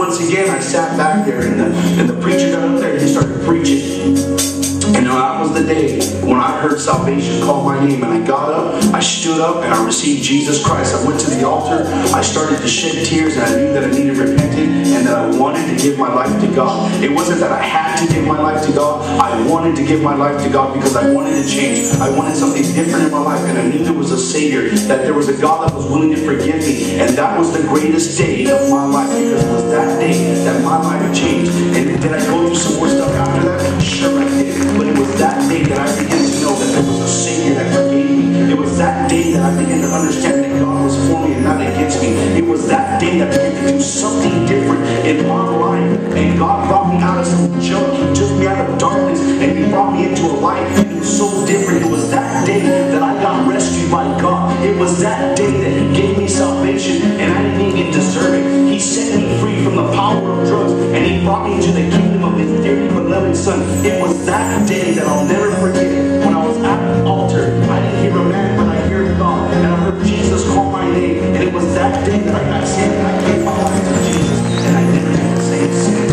Once again, I sat back there, and the preacher got up there and he started preaching. And that was the day when I heard salvation call my name, and I got up, I stood up, and I received Jesus Christ. I went to the altar, I started to shed tears, and I knew that I needed repenting, and that I wanted to give my life to God. It wasn't that I had to give my life to God. I wanted to give my life to God because I wanted to change. I wanted something different in my life, and I knew there was a Savior, that there was a God that was willing to forgive me, and that was the greatest day of my life, because it was that day that my life changed. And did I go through some more stuff after that? Sure I did. But it was that day that I began to know that there was a Savior that forgave me. It was that day that I began to understand that God was for me and not against me. It was that day that I began to do something different in my life. And God brought me out of some junk. He took me out of darkness and He brought me into a life. It was so different. It was that day that I got rescued by God. It was that day that He gave me salvation, and I didn't even deserve it. He set me free from the power of drugs, and He brought me to the kingdom of His dearly beloved Son. It was that day that I'll never forget. When I was at the altar, I didn't hear a man, but I heard God, and I heard Jesus call my name. And it was that day that I got saved, and I gave my life to Jesus, and I never had the same sin.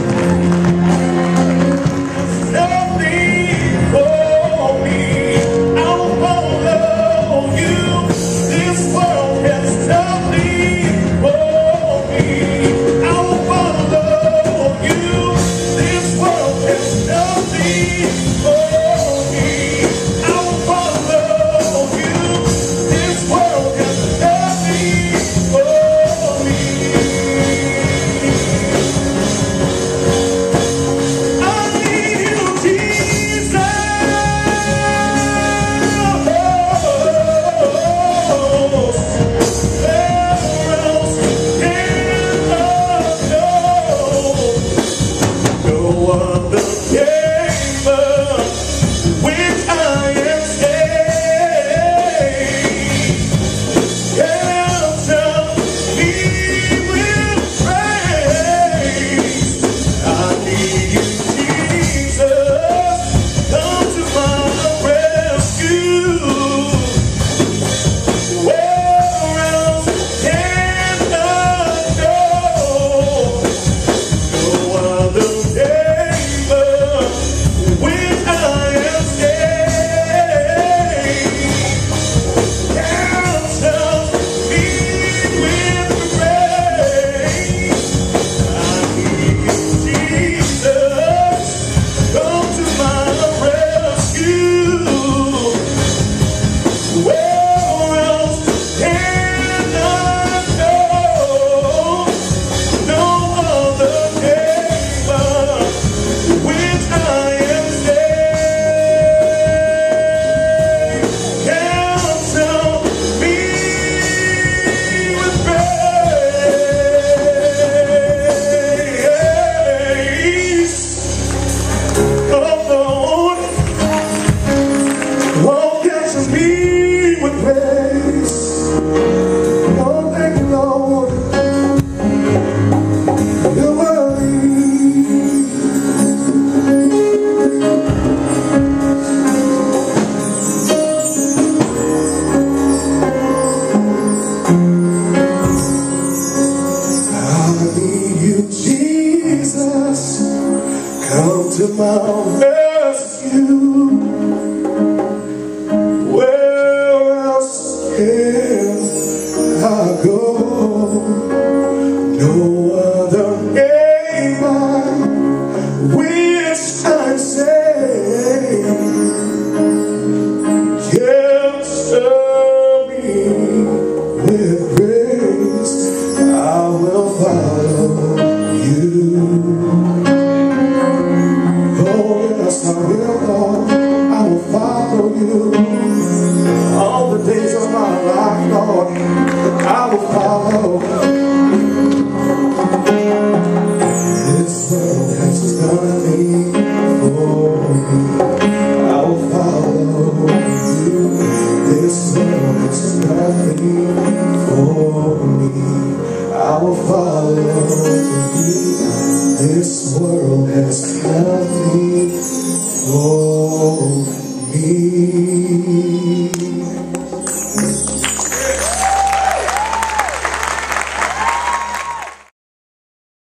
This world has nothing for me.